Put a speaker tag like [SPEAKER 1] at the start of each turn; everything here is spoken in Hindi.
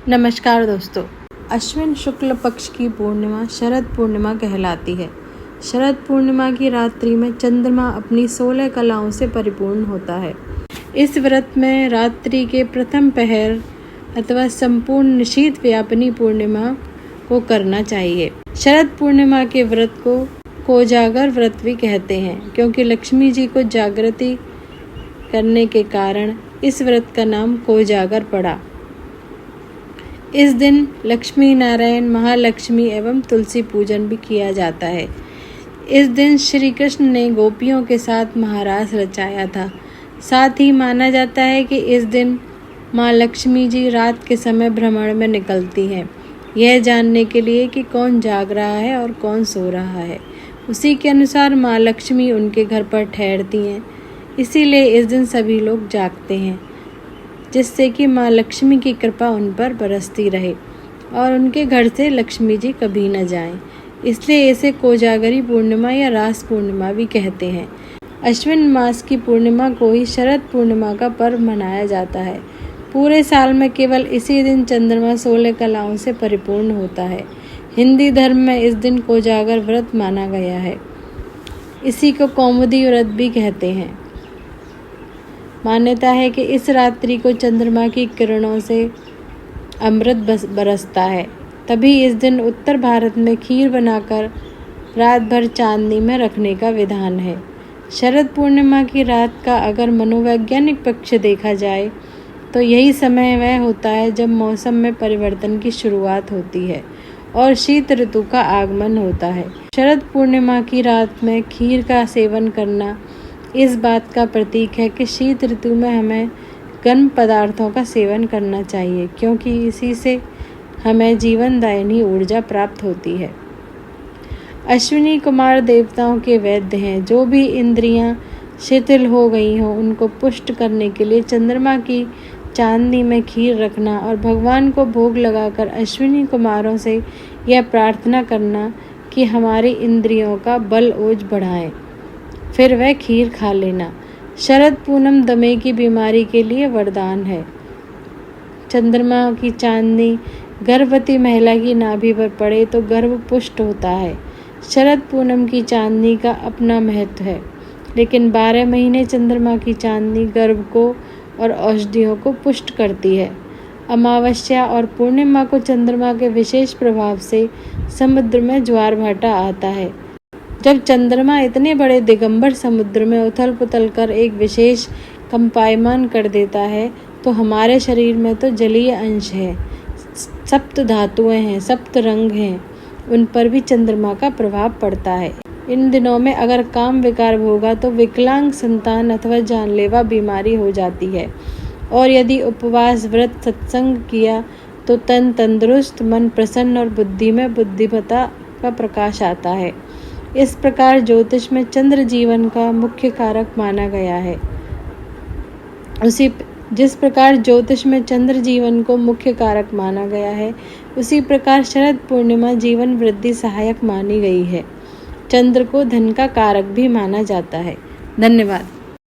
[SPEAKER 1] नमस्कार दोस्तों। अश्विन शुक्ल पक्ष की पूर्णिमा शरद पूर्णिमा कहलाती है। शरद पूर्णिमा की रात्रि में चंद्रमा अपनी 16 कलाओं से परिपूर्ण होता है। इस व्रत में रात्रि के प्रथम पहर अथवा संपूर्ण निशीथ व्यापिनी पूर्णिमा को करना चाहिए। शरद पूर्णिमा के व्रत को कोजागर व्रत भी कहते हैं, क्योंकि लक्ष्मी जी को जागृति करने के कारण इस व्रत का नाम कोजागर पड़ा। इस दिन लक्ष्मी नारायण, महालक्ष्मी एवं तुलसी पूजन भी किया जाता है। इस दिन श्री कृष्ण ने गोपियों के साथ महारास रचाया था। साथ ही माना जाता है कि इस दिन माँ लक्ष्मी जी रात के समय भ्रमण में निकलती हैं, यह जानने के लिए कि कौन जाग रहा है और कौन सो रहा है। उसी के अनुसार माँ लक्ष्मी उनके घर पर ठहरती हैं, इसीलिए इस दिन सभी लोग जागते हैं, जिससे कि माँ लक्ष्मी की कृपा उन पर बरसती रहे और उनके घर से लक्ष्मी जी कभी न जाएं। इसलिए इसे कोजागरी पूर्णिमा या रास पूर्णिमा भी कहते हैं। अश्विन मास की पूर्णिमा को ही शरद पूर्णिमा का पर्व मनाया जाता है। पूरे साल में केवल इसी दिन चंद्रमा 16 कलाओं से परिपूर्ण होता है। हिंदी धर्म में इस दिन कोजागर व्रत माना गया है। इसी को कौमुदी व्रत भी कहते हैं। मान्यता है कि इस रात्रि को चंद्रमा की किरणों से अमृत बरसता है। तभी इस दिन उत्तर भारत में खीर बनाकर रात भर चांदनी में रखने का विधान है। शरद पूर्णिमा की रात का अगर मनोवैज्ञानिक पक्ष देखा जाए तो यही समय वह होता है जब मौसम में परिवर्तन की शुरुआत होती है और शीत ऋतु का आगमन होता है। शरद पूर्णिमा की रात में खीर का सेवन करना इस बात का प्रतीक है कि शीत ऋतु में हमें गर्म पदार्थों का सेवन करना चाहिए, क्योंकि इसी से हमें जीवनदायिनी ऊर्जा प्राप्त होती है। अश्विनी कुमार देवताओं के वैद्य हैं। जो भी इंद्रियां शिथिल हो गई हों उनको पुष्ट करने के लिए चंद्रमा की चांदनी में खीर रखना और भगवान को भोग लगाकर अश्विनी कुमारों से यह प्रार्थना करना कि हमारी इंद्रियों का बल ओज बढ़ाएं, फिर वह खीर खा लेना। शरद पूनम दमे की बीमारी के लिए वरदान है। चंद्रमा की चांदनी गर्भवती महिला की नाभि पर पड़े तो गर्भ पुष्ट होता है। शरद पूनम की चांदनी का अपना महत्व है, लेकिन 12 महीने चंद्रमा की चांदनी गर्भ को और औषधियों को पुष्ट करती है। अमावस्या और पूर्णिमा को चंद्रमा के विशेष प्रभाव से समुद्र में ज्वार भाटा आता है। जब चंद्रमा इतने बड़े दिगंबर समुद्र में उथल पुथल कर एक विशेष कंपायमान कर देता है तो हमारे शरीर में तो जलीय अंश है, सप्त धातुएं हैं, सप्त रंग हैं, उन पर भी चंद्रमा का प्रभाव पड़ता है। इन दिनों में अगर काम विकार होगा तो विकलांग संतान अथवा जानलेवा बीमारी हो जाती है, और यदि उपवास व्रत सत्संग किया तो तन तंदुरुस्त, मन प्रसन्न और बुद्धि में बुद्धिमत्ता का प्रकाश आता है। इस प्रकार ज्योतिष में चंद्र जीवन का मुख्य कारक माना गया है। जिस प्रकार ज्योतिष में चंद्र जीवन को मुख्य कारक माना गया है, उसी प्रकार शरद पूर्णिमा जीवन वृद्धि सहायक मानी गई है। चंद्र को धन का कारक भी माना जाता है। धन्यवाद।